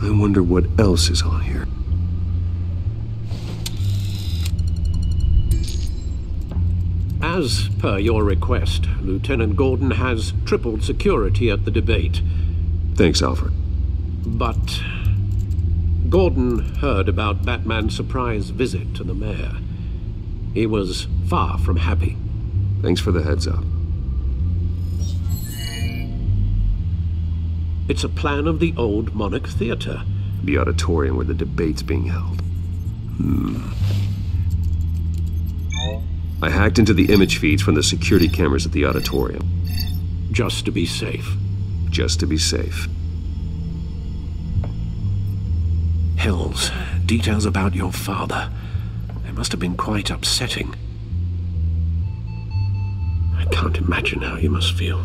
S7: I wonder what else is on here.
S8: As per your request, Lieutenant Gordon has tripled security at the debate.
S7: Thanks, Alfred.
S8: But Gordon heard about Batman's surprise visit to the mayor. He was far from happy.
S7: Thanks for the heads up.
S8: It's a plan of the old Monarch Theater.
S7: The auditorium where the debate's being held. I hacked into the image feeds from the security cameras at the auditorium.
S8: Just to be safe.
S7: Just to be safe.
S8: Hills, details about your father. They must have been quite upsetting. I can't imagine how you must feel.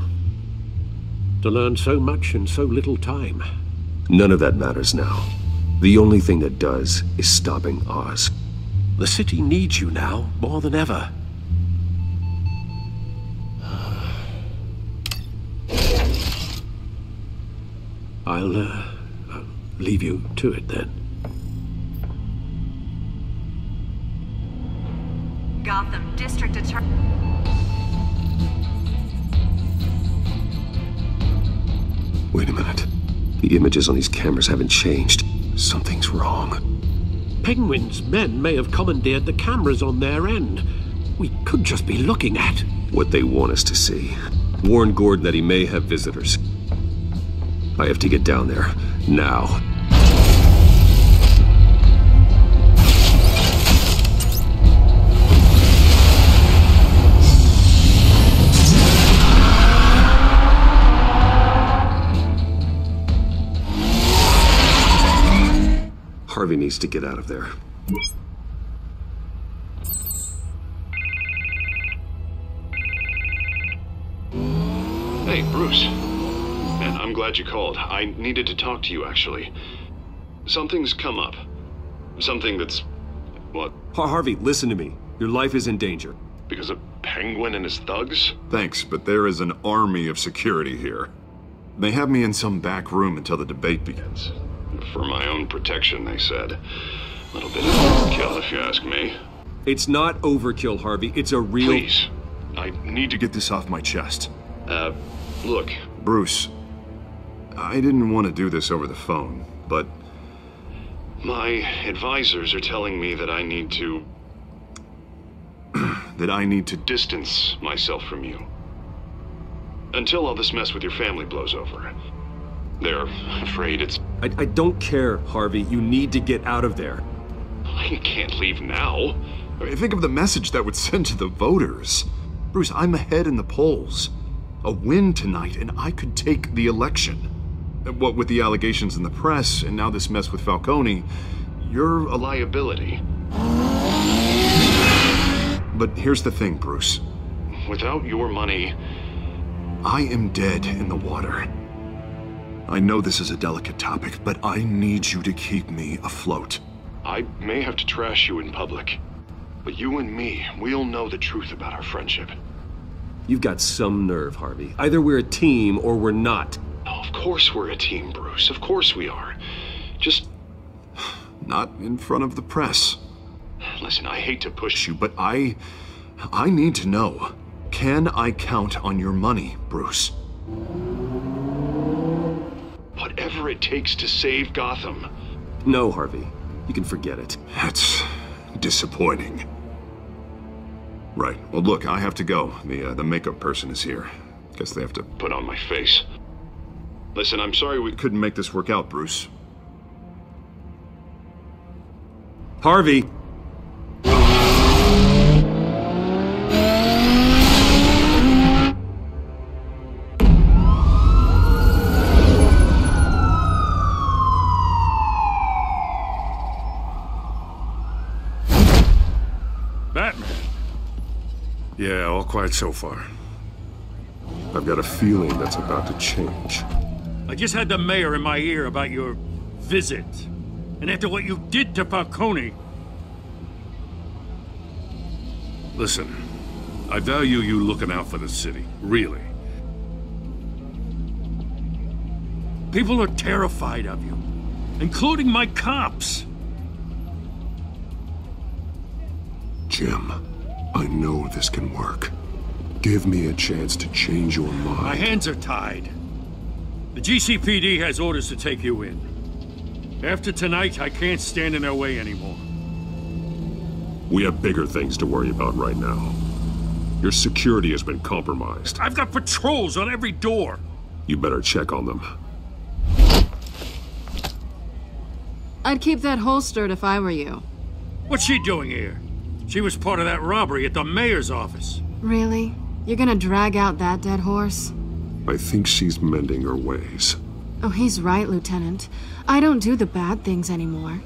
S8: To learn so much in so little time.
S7: None of that matters now. The only thing that does is stopping Oz.
S8: The city needs you now, more than ever. I'll leave you to it then.
S5: Gotham District Attorney.
S7: Wait a minute. The images on these cameras haven't changed. Something's wrong.
S8: Penguin's men may have commandeered the cameras on their end. We could just be looking at
S7: what they want us to see. Warn Gordon that he may have visitors. I have to get down there, now. Harvey needs to get out of there.
S2: Hey, Bruce. Man, I'm glad you called. I needed to talk to you, actually. Something's come up. Something that's... what?
S7: Harvey, listen to me. Your life is in danger.
S2: Because of Penguin and his thugs? Thanks, but there is an army of security here. They have me in some back room until the debate begins. For my own protection, they said. A little bit of overkill, if you ask me.
S7: It's not overkill, Harvey. It's a real...
S2: Please. I need to get this off my chest. Look. Bruce, I didn't want to do this over the phone, but... my advisors are telling me that I need to... that I need to distance myself from you. Until all this mess with your family blows over. They're afraid it's...
S7: I don't care, Harvey. You need to get out of there.
S2: I can't leave now. I mean, think of the message that would send to the voters. Bruce, I'm ahead in the polls. A win tonight, and I could take the election. What with the allegations in the press, and now this mess with Falcone, you're a liability. But here's the thing, Bruce. Without your money, I am dead in the water. I know this is a delicate topic, but I need you to keep me afloat. I may have to trash you in public, but you and me, we'll know the truth about our friendship.
S7: You've got some nerve, Harvey. Either we're a team or we're not.
S2: Oh, of course we're a team, Bruce. Of course we are. Just... not in front of the press. Listen, I hate to push you, but I need to know. Can I count on your money, Bruce? Whatever it takes to save Gotham.
S7: No, Harvey. You can forget it.
S2: That's disappointing. Right. Well, look, I have to go. The makeup person is here. Guess they have to put on my face. Listen, I'm sorry we couldn't make this work out, Bruce.
S7: Harvey!
S12: Batman. Yeah, all quiet so far.
S19: I've got a feeling that's about to change.
S12: I just had the mayor in my ear about your visit. And after what you did to Falcone... Listen, I value you looking out for the city, really. People are terrified of you, including my cops.
S19: Jim, I know this can work. Give me a chance to change your mind.
S12: My hands are tied. The GCPD has orders to take you in. After tonight, I can't stand in their way anymore.
S19: We have bigger things to worry about right now. Your security has been compromised.
S12: I've got patrols on every door.
S19: You better check on them.
S20: I'd keep that holstered if I were you.
S12: What's she doing here? She was part of that robbery at the mayor's office.
S20: Really? You're gonna drag out that dead horse?
S19: I think she's mending her ways.
S20: Oh, he's right, Lieutenant. I don't do the bad things anymore.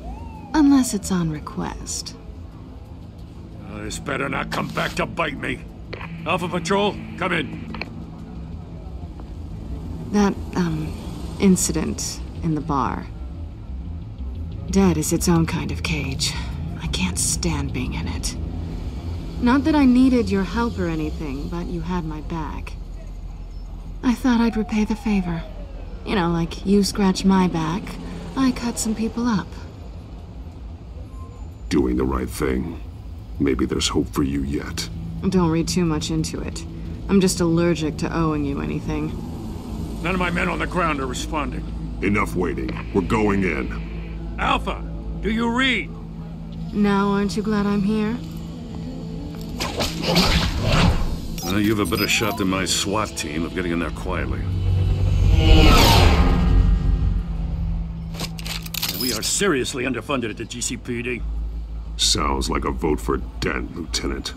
S20: Unless it's on request.
S12: This better not come back to bite me. Alpha Patrol, come in.
S20: That, incident in the bar. Dead is its own kind of cage. I can't stand being in it. Not that I needed your help or anything, but you had my back. I thought I'd repay the favor. You know, like you scratch my back, I cut some people up.
S19: Doing the right thing. Maybe there's hope for you yet.
S20: Don't read too much into it. I'm just allergic to owing you anything.
S12: None of my men on the ground are responding.
S19: Enough waiting. We're going in.
S12: Alpha, do you read?
S20: Now aren't you glad I'm here?
S12: Well, you have a better shot than my SWAT team of getting in there quietly. We are seriously underfunded at the GCPD.
S19: Sounds like a vote for Dent, Lieutenant.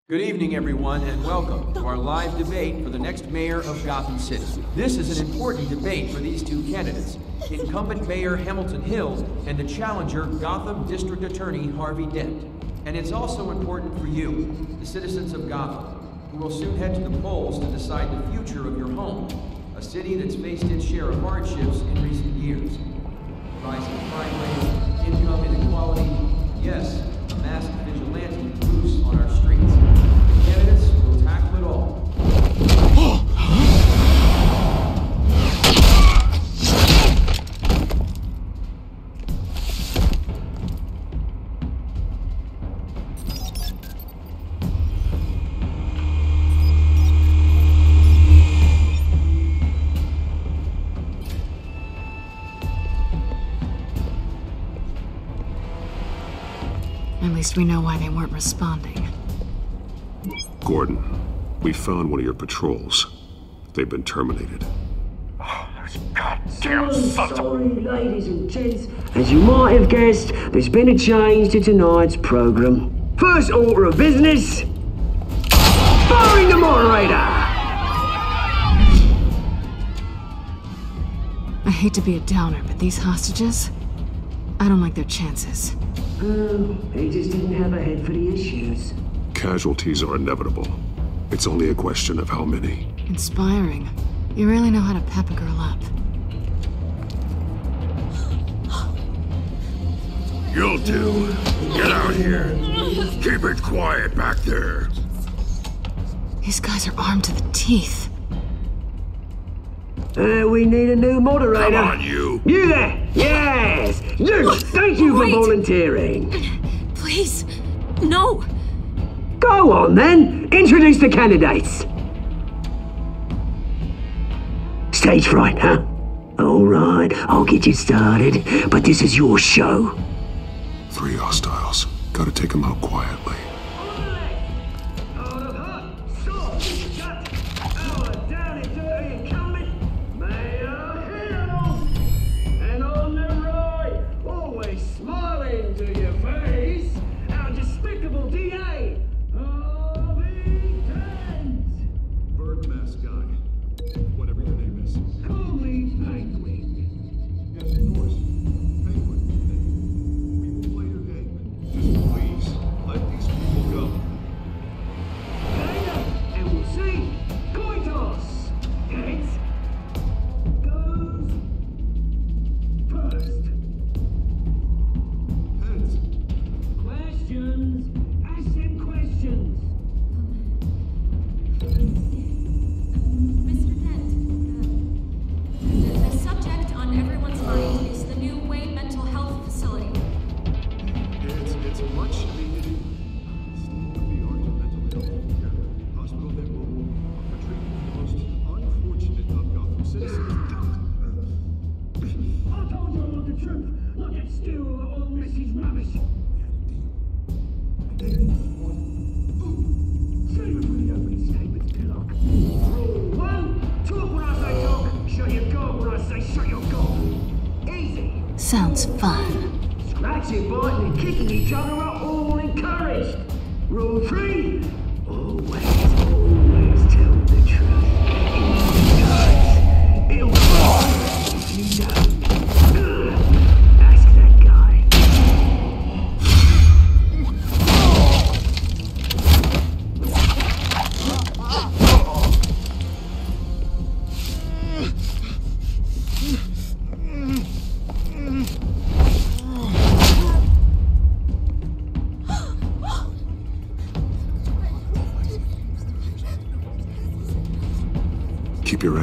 S11: Good evening, everyone, and welcome to our live debate for the next mayor of Gotham City. This is an important debate for these two candidates, incumbent Mayor Hamilton Hill and the challenger Gotham District Attorney Harvey Dent. And it's also important for you, the citizens of Gotham, who will soon head to the polls to decide the future of your home, a city that's faced its share of hardships in recent years. Rising crime rates, income inequality, yes, a masked vigilante loose on our streets. The candidates will tackle it all.
S20: At least we know why they weren't responding.
S19: Gordon, we found one of your patrols. They've been terminated.
S1: Those goddamn sons of... ladies and gents. As you might have guessed, there's been a change to tonight's program. First order of business... firing the moderator!
S20: I hate to be a downer, but these hostages... I don't like their chances.
S1: He just didn't have a head for the issues.
S19: Casualties are inevitable. It's only a question of how many.
S20: Inspiring. You really know how to pep a girl up.
S4: You'll do. Get out here. Keep it quiet back there.
S20: These guys are armed to the teeth.
S1: We need a new moderator.
S4: Come on, you.
S1: You there! Yes! You! Thank you for volunteering.
S3: Please, no.
S1: Go on, then. Introduce the candidates. Stage fright, huh? All right, I'll get you started, but this is your show.
S19: 3 hostiles. Gotta take them out quietly.
S20: Sounds fun.
S1: Scratching, biting, and kicking each other are all encouraged. Rule 3: always tell the truth. It'll cry if you don't. Ask that guy.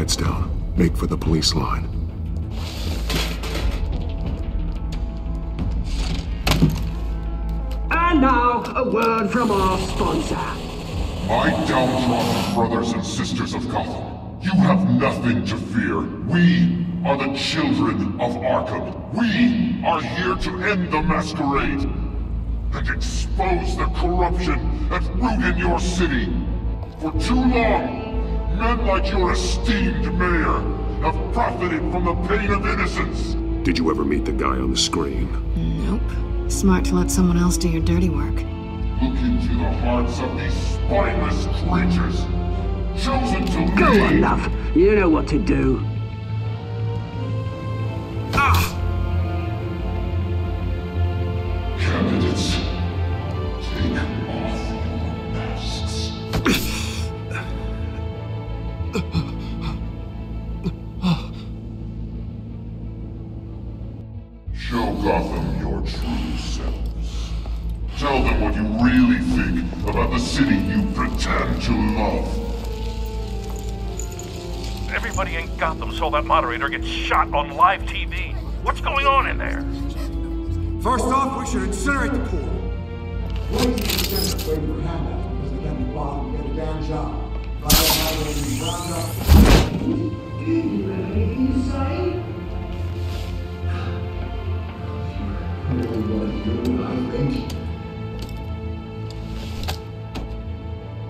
S19: heads down. Make for the police line.
S1: And now, a word from our sponsor.
S14: My downtrodden brothers and sisters of Gotham, you have nothing to fear. We are the children of Arkham. We are here to end the masquerade and expose the corruption at root in your city. For too long, men like your esteemed mayor have profited from the pain of innocence.
S19: Did you ever meet the guy on the screen?
S20: Nope. Smart to let someone else do your dirty work.
S14: Look into the hearts of these spineless creatures, chosen to lead.
S1: Go on, love. You know what to do.
S14: Candidates, take off your masks. Show Gotham your true selves. Tell them what you really think about the city you pretend to love.
S15: Everybody in Gotham saw that moderator get shot on live TV. What's going on in there?
S21: First off, we should incinerate the pool. Waiting for handouts because they can't be bothered to get a damn job.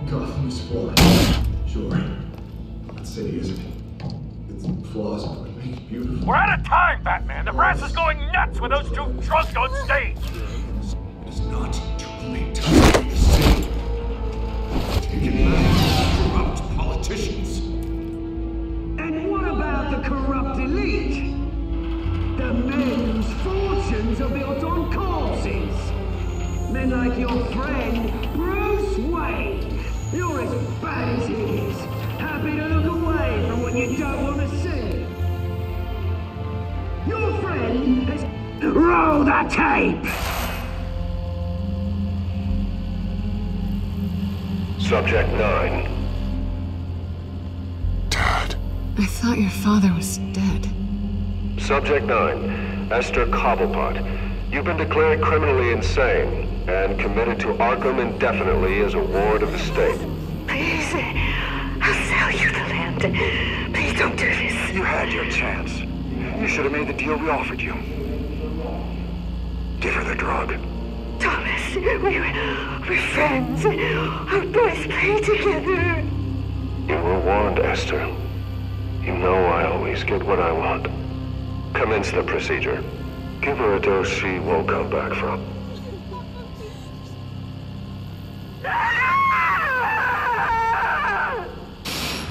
S22: Gotham is flawed. Sure. That city isn't. Its flaws would make it beautiful.
S15: We're out of time, Batman! The brass is going nuts with those two drunks on stage!
S22: It is not too late to save the city. Take it back, corrupt politicians.
S1: And what about the corrupt elite? The men whose fortunes are built on corpses. Men like your friend, Bruce Wayne. You're as bad as he is. Happy to look away from what you don't want to see. Your friend has... Roll the tape!
S6: Subject 9.
S20: I thought your father was dead.
S6: Subject 9, Esther Cobblepot. You've been declared criminally insane and committed to Arkham indefinitely as a ward of the state.
S23: Please, I'll sell you the land. Please don't do this.
S24: You had your chance. You should have made the deal we offered you. Give her the drug.
S23: Thomas, we're friends. Our boys play together.
S6: You were warned, Esther. You know I always get what I want. Commence the procedure. Give her a dose she won't come back from.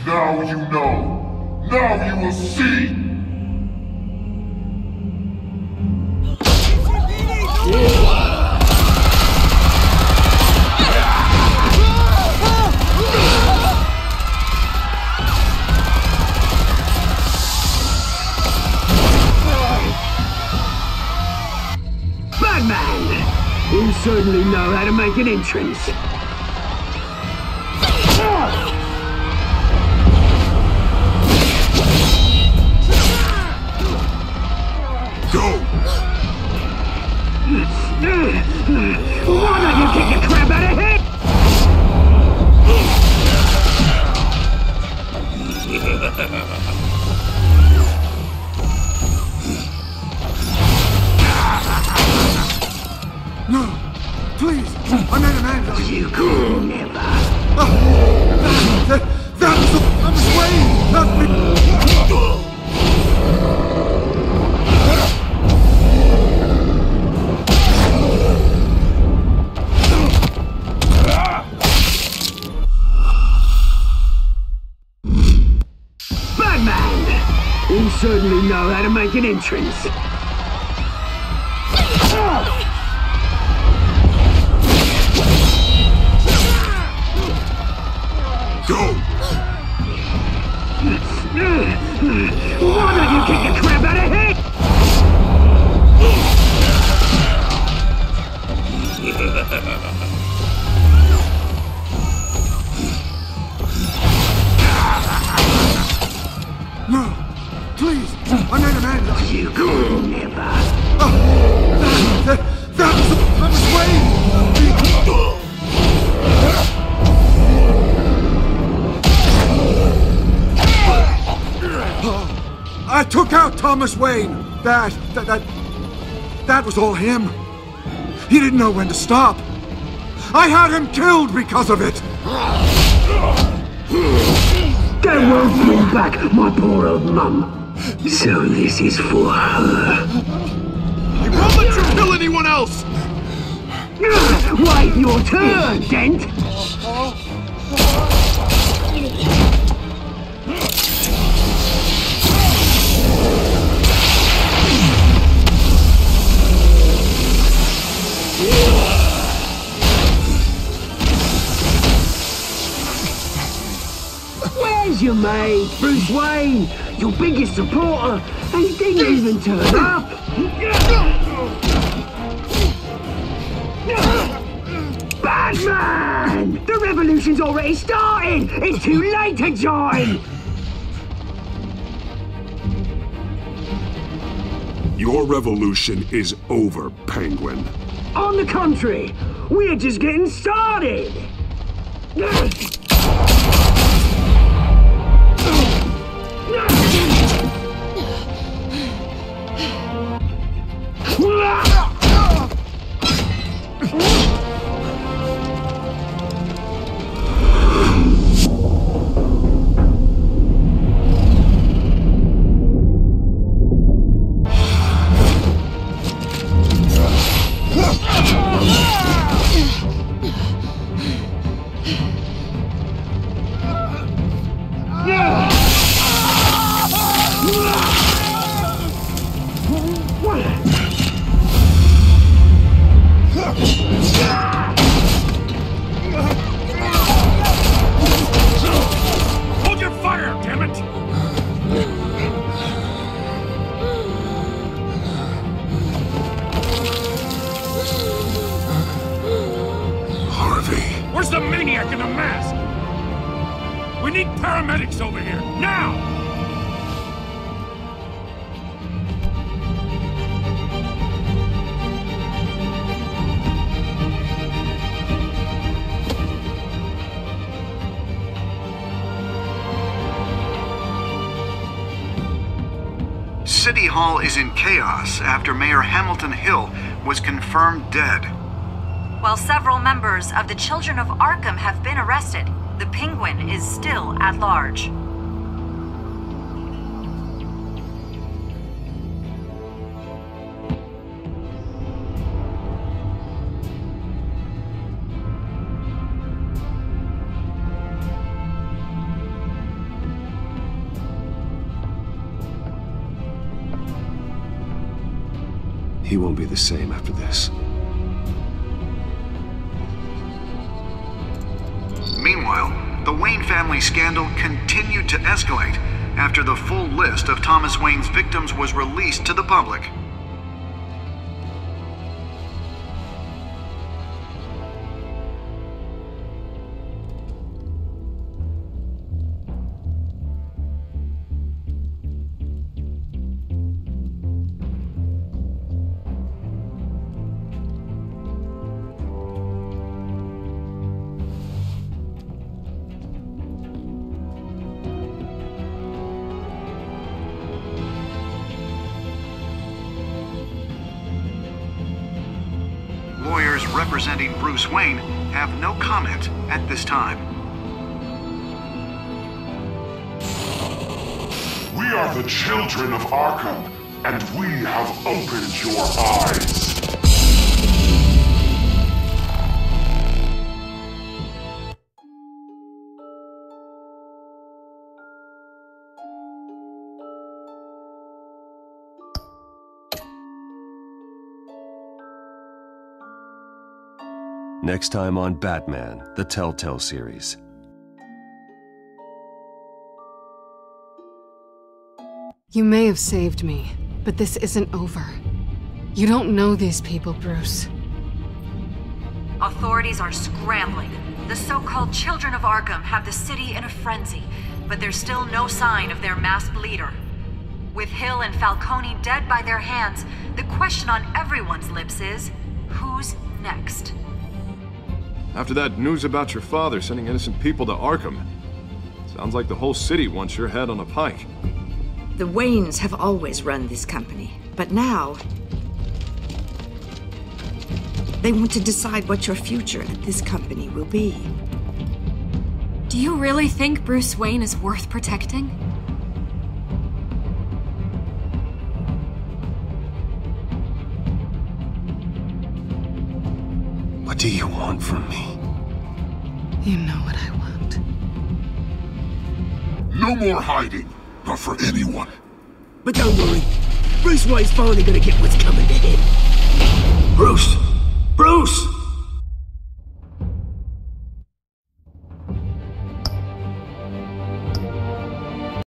S14: Now you know. Now you will see.
S1: Batman! You certainly know how to make an entrance.
S14: Go!
S1: Why don't you kick the crap out of him?
S21: No! Please! I made a man!
S1: You could never!
S21: That was Wayne! Not me!
S1: Batman! You certainly know how to make an entrance.
S14: Go!
S1: Why don't you kick the crap out of him?
S21: Thomas Wayne! That was all him. He didn't know when to stop. I had him killed because of it!
S1: That won't bring back my poor old mum. So this is for her.
S19: I won't let you kill anyone else!
S1: Wait your turn, Dent! Where's your mate, Bruce Wayne? Your biggest supporter, and he didn't even turn up! Batman! The revolution's already started! It's too late to join!
S19: Your revolution is over, Penguin.
S1: On the contrary, we're just getting started!
S12: Hold your fire, damn it!
S19: Harvey.
S12: Where's the maniac in the mask? We need paramedics over here, now!
S10: City Hall is in chaos after Mayor Hamilton Hill was confirmed dead.
S5: While several members of the Children of Arkham have been arrested, the Penguin is still at large.
S7: He won't be the same after this.
S10: Meanwhile, the Wayne family scandal continued to escalate after the full list of Thomas Wayne's victims was released to the public. Lawyers representing Bruce Wayne have no comment at this time.
S14: We are the children of Arkham, and we have opened your eyes.
S7: Next time on Batman, the Telltale Series.
S20: You may have saved me, but this isn't over. You don't know these people, Bruce.
S5: Authorities are scrambling. The so-called Children of Arkham have the city in a frenzy, but there's still no sign of their masked leader. With Hill and Falcone dead by their hands, the question on everyone's lips is, who's next?
S2: After that news about your father sending innocent people to Arkham, sounds like the whole city wants your head on a pike.
S13: The Waynes have always run this company, but now they want to decide what your future at this company will be.
S3: Do you really think Bruce Wayne is worth protecting?
S7: What do you want from me?
S20: You know what I want.
S14: No more hiding, not for anyone.
S1: But don't worry, Bruce Wayne's finally gonna get what's coming to him.
S7: Bruce! Bruce!